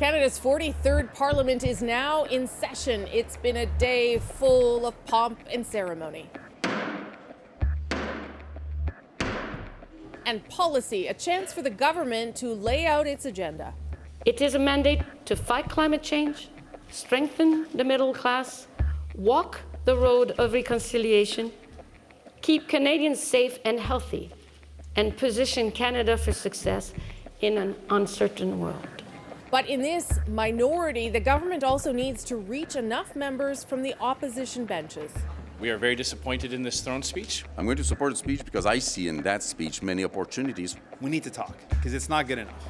Canada's 43rd Parliament is now in session. It's been a day full of pomp and ceremony. And policy, a chance for the government to lay out its agenda. It is a mandate to fight climate change, strengthen the middle class, walk the road of reconciliation, keep Canadians safe and healthy, and position Canada for success in an uncertain world. But in this minority, the government also needs to reach enough members from the opposition benches. We are very disappointed in this throne speech. I'm going to support the speech because I see in that speech many opportunities. We need to talk because it's not good enough.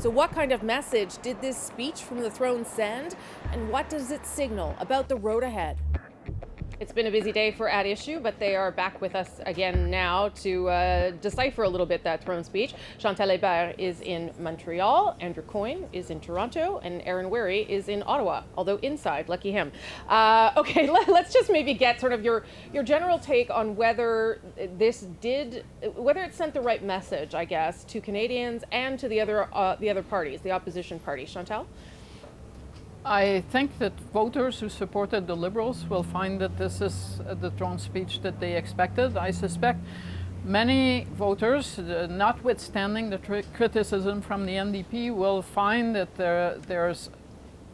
So what kind of message did this speech from the throne send, and what does it signal about the road ahead? It's been a busy day for At Issue, but they are back with us again now to decipher a little bit that throne speech. Chantal Hébert is in Montreal, Andrew Coyne is in Toronto, and Aaron Wherry is in Ottawa, although inside, lucky him. Okay, let's just maybe get sort of your general take on whether whether it sent the right message, I guess, to Canadians and to the other parties, the opposition parties. Chantal? I think that voters who supported the Liberals will find that this is the throne speech that they expected. I suspect many voters, notwithstanding the criticism from the NDP, will find that there's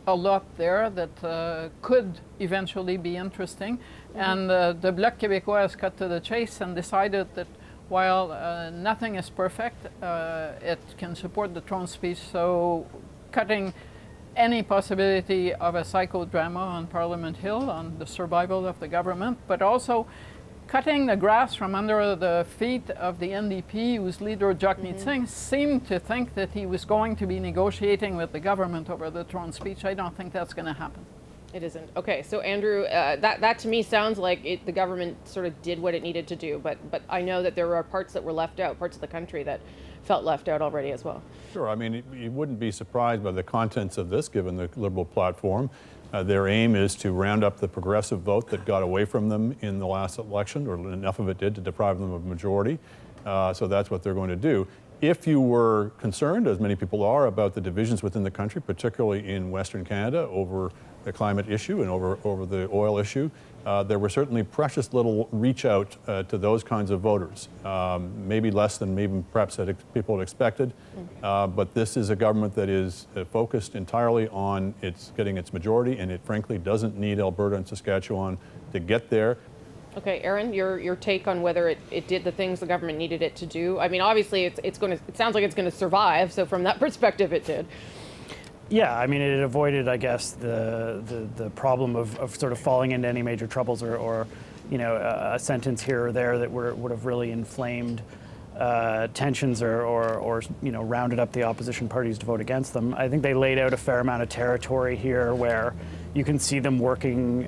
a lot there that could eventually be interesting. Mm-hmm. And the Bloc Québécois has cut to the chase and decided that while nothing is perfect, it can support the throne speech. So cutting any possibility of a psychodrama on Parliament Hill, on the survival of the government, but also cutting the grass from under the feet of the NDP, whose leader, Jagmeet Singh, seemed to think that he was going to be negotiating with the government over the throne speech. I don't think that's going to happen. It isn't. Okay, so Andrew, that to me sounds like the government sort of did what it needed to do, but I know that there are parts that were left out, parts of the country that felt left out already as well. Sure. I mean, you wouldn't be surprised by the contents of this, given the Liberal platform. Their aim is to round up the progressive vote that got away from them in the last election, or enough of it did to deprive them of a majority. So that's what they're going to do. If you were concerned, as many people are, about the divisions within the country, particularly in Western Canada, over the climate issue and over the oil issue, there were certainly precious little reach out to those kinds of voters, maybe less than maybe perhaps people had expected. But this is a government that is focused entirely on getting its majority, and it frankly doesn't need Alberta and Saskatchewan to get there. Okay, Aaron, your take on whether it did the things the government needed it to do. I mean, obviously, it sounds like it's going to survive. So from that perspective, it did. Yeah, I mean, it avoided, I guess, the problem of sort of falling into any major troubles or you know, a sentence here or there that would have really inflamed tensions or you know, rounded up the opposition parties to vote against them. I think they laid out a fair amount of territory here where you can see them working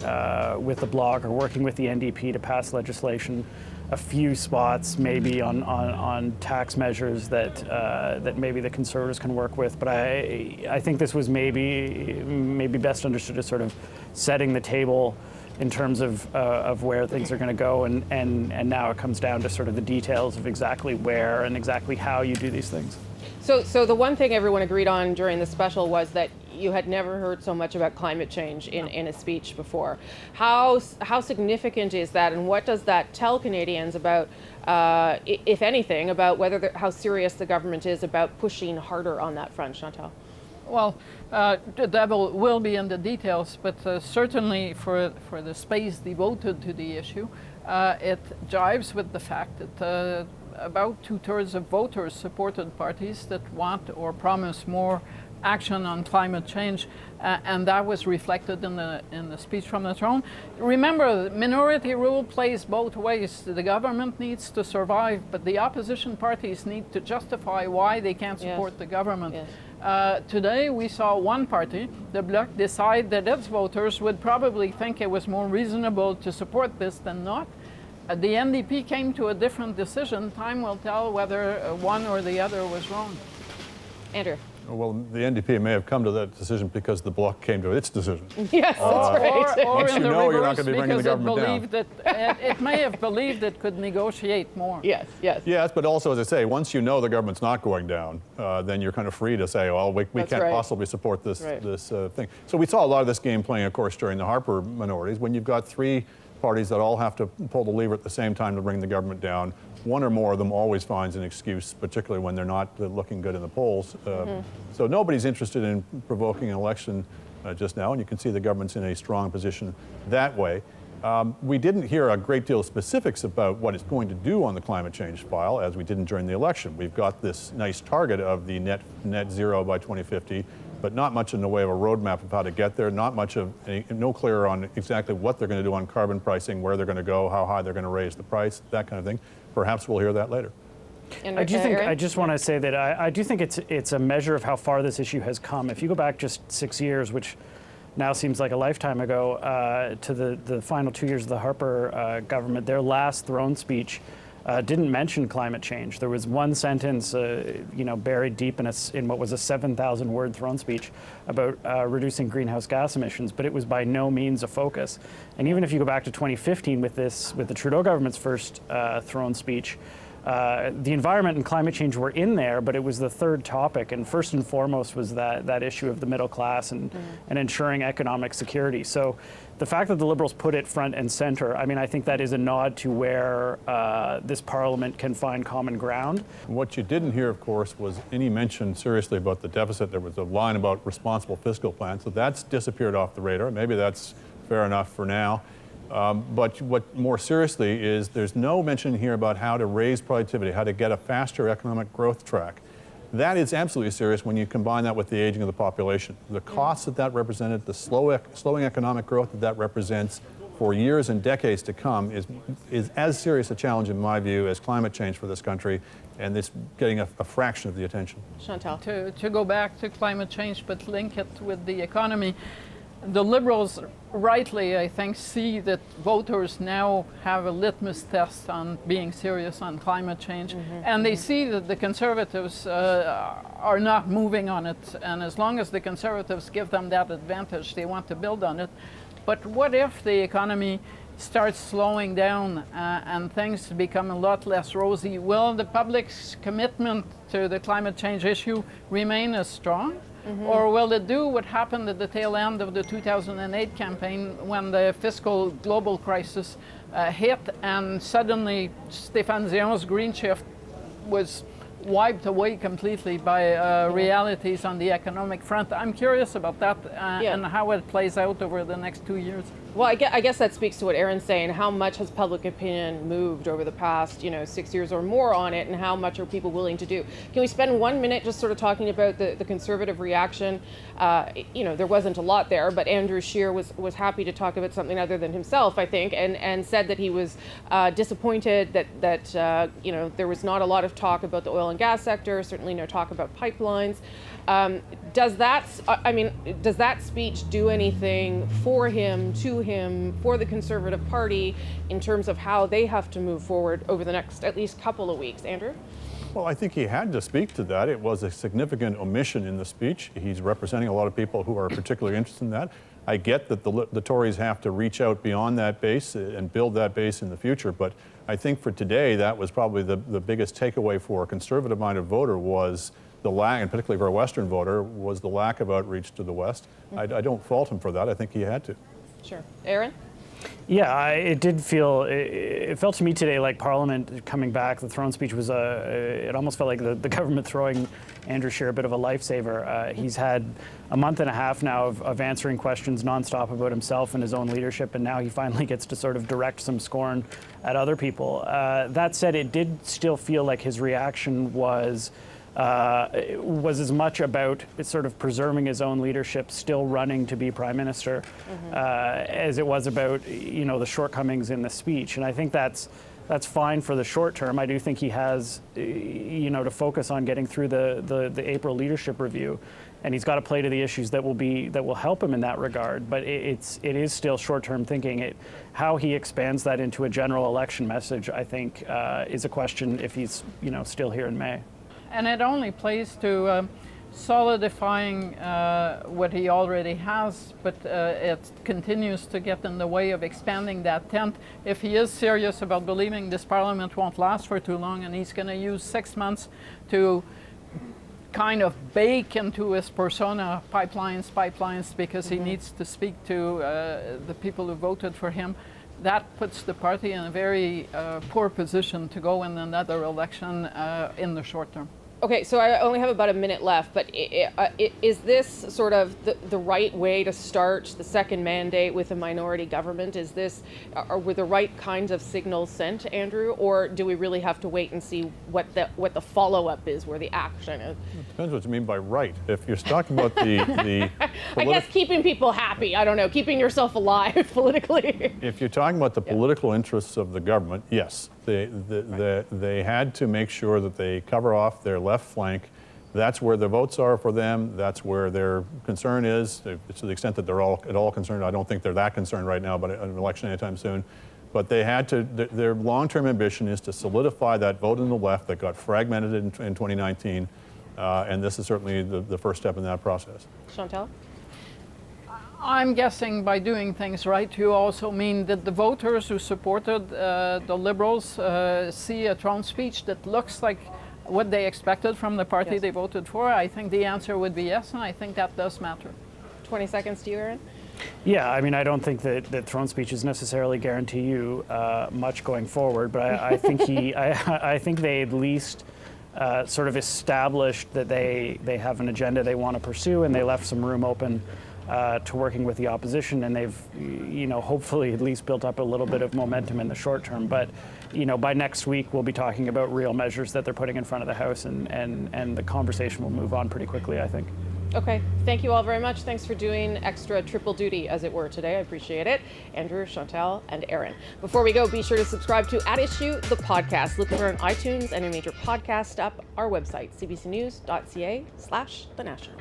with the Bloc or working with the NDP to pass legislation. A few spots maybe on tax measures that maybe the Conservatives can work with, but I think this was maybe best understood as sort of setting the table in terms of where things are going to go, and now it comes down to sort of the details of exactly where and exactly how you do these things. So the one thing everyone agreed on during the special was that you had never heard so much about climate change in a speech before. How significant is that, and what does that tell Canadians about, if anything, about how serious the government is about pushing harder on that front, Chantal? Well, the devil will be in the details, but certainly for the space devoted to the issue, it jives with the fact that about 2/3 of voters supported parties that want or promise more action on climate change, and that was reflected in the speech from the throne. Remember, minority rule plays both ways. The government needs to survive, but the opposition parties need to justify why they can't support the government. Yes. Today we saw one party, the Bloc, decide that its voters would probably think it was more reasonable to support this than not. The NDP came to a different decision. Time will tell whether one or the other was wrong. Andrew. Well, the NDP may have come to that decision because the Bloc came to its decision. Yes, that's right. Or Once in you the know you're not reverse, gonna be bringing the because government down. it may have believed it could negotiate more. Yes, yes. Yes, but also, as I say, once you know the government's not going down, then you're kind of free to say, well, we That's can't right. possibly support this, Right. this thing. So we saw a lot of this game playing, of course, during the Harper minorities, when you've got three parties that all have to pull the lever at the same time to bring the government down. One or more of them always finds an excuse, particularly when they're not looking good in the polls. So nobody's interested in provoking an election just now, and you can see the government's in a strong position that way. We didn't hear a great deal of specifics about what it's going to do on the climate change file, as we didn't during the election. We've got this nice target of the net zero by 2050, but not much in the way of a roadmap of how to get there, not much of no clear on exactly what they're going to do on carbon pricing, where they're going to go, how high they're going to raise the price, that kind of thing. Perhaps we'll hear that later. And, I do think. Aaron? I just want to say that I do think it's a measure of how far this issue has come. If you go back just 6 years, which now seems like a lifetime ago, to the final 2 years of the Harper government, their last throne speech didn't mention climate change. There was one sentence, buried deep in what was a 7,000-word throne speech about reducing greenhouse gas emissions, but it was by no means a focus. And even if you go back to 2015 with the Trudeau government's first throne speech, the environment and climate change were in there, but it was the third topic, and first and foremost was that issue of the middle class and ensuring economic security. So the fact that the Liberals put it front and center, I mean, I think that is a nod to where this Parliament can find common ground. What you didn't hear, of course, was any mention seriously about the deficit. There was a line about responsible fiscal plan, so that's disappeared off the radar. Maybe that's fair enough for now. But what more seriously is there's no mention here about how to raise productivity, how to get a faster economic growth track. That is absolutely serious when you combine that with the aging of the population. The costs that represented, the slowing economic growth that represents for years and decades to come is as serious a challenge, in my view, as climate change for this country, and it's getting a fraction of the attention. Chantal. To go back to climate change, but link it with the economy, the Liberals rightly, I think, see that voters now have a litmus test on being serious on climate change, and they see that the Conservatives are not moving on it, and as long as the Conservatives give them that advantage, they want to build on it. But what if the economy starts slowing down and things become a lot less rosy? Will the public's commitment to the climate change issue remain as strong? Or will it do what happened at the tail end of the 2008 campaign when the fiscal global crisis hit and suddenly Stéphane Dion's green shift was wiped away completely by realities on the economic front? I'm curious about that and how it plays out over the next 2 years. Well, I guess that speaks to what Aaron's saying. How much has public opinion moved over the past, 6 years or more on it, and how much are people willing to do? Can we spend 1 minute just sort of talking about the Conservative reaction? There wasn't a lot there, but Andrew Scheer was happy to talk about something other than himself, I think, and said that he was disappointed that there was not a lot of talk about the oil and gas sector, certainly no talk about pipelines. Does that speech do anything for him, to him, for the Conservative Party in terms of how they have to move forward over the next at least couple of weeks? Andrew? Well, I think he had to speak to that. It was a significant omission in the speech. He's representing a lot of people who are particularly interested in that. I get that the Tories have to reach out beyond that base and build that base in the future, but I think for today, that was probably the biggest takeaway for a Conservative-minded voter was the lack, and particularly for a Western voter, was the lack of outreach to the West. I don't fault him for that. I think he had to. Sure. Aaron? Yeah, it felt to me today like Parliament coming back. The throne speech was it almost felt like the government throwing Andrew Scheer a bit of a lifesaver. He's had a month and a half now of answering questions nonstop about himself and his own leadership, and now he finally gets to sort of direct some scorn at other people. That said, it did still feel like his reaction was as much about sort of preserving his own leadership, still running to be prime minister, as it was about the shortcomings in the speech. And I think that's fine for the short term. I do think he has to focus on getting through the April leadership review, and he's got to play to the issues that will help him in that regard. But it is still short-term thinking. How he expands that into a general election message, I think, is a question if he's still here in May. And it only plays to solidifying what he already has, but it continues to get in the way of expanding that tent. If he is serious about believing this parliament won't last for too long, and he's going to use 6 months to kind of bake into his persona pipelines, because he needs to speak to the people who voted for him, that puts the party in a very poor position to go in another election in the short term. Okay, so I only have about a minute left, but is this sort of the right way to start the second mandate with a minority government? Were the right kinds of signals sent, Andrew, or do we really have to wait and see what the follow-up is, where the action is? It depends what you mean by right. If you're talking about the I guess keeping people happy, I don't know, keeping yourself alive politically. If you're talking about the political interests of the government, yes. They had to make sure that they cover off their left flank. That's where the votes are for them. That's where their concern is. To the extent that they're all at all concerned, I don't think they're that concerned right now, but an election anytime soon. But they had to, their long-term ambition is to solidify that vote in the left that got fragmented in 2019. And this is certainly the first step in that process. Chantal? I'm guessing by doing things right, you also mean that the voters who supported the Liberals see a Trump speech that looks like what they expected from the party they voted for. I think the answer would be yes, and I think that does matter. 20 seconds to you, Aaron. Yeah, I mean, I don't think that throne speeches necessarily guarantee you much going forward, but I think I think they at least sort of established that they have an agenda they want to pursue, and they left some room open to working with the opposition, and they've, hopefully at least built up a little bit of momentum in the short term. But, by next week we'll be talking about real measures that they're putting in front of the House, and the conversation will move on pretty quickly, I think. Okay, thank you all very much. Thanks for doing extra triple duty, as it were, today. I appreciate it. Andrew, Chantal, and Aaron. Before we go, be sure to subscribe to At Issue, the podcast. Look for it on iTunes and a major podcast app. Our website, cbcnews.ca/thenational.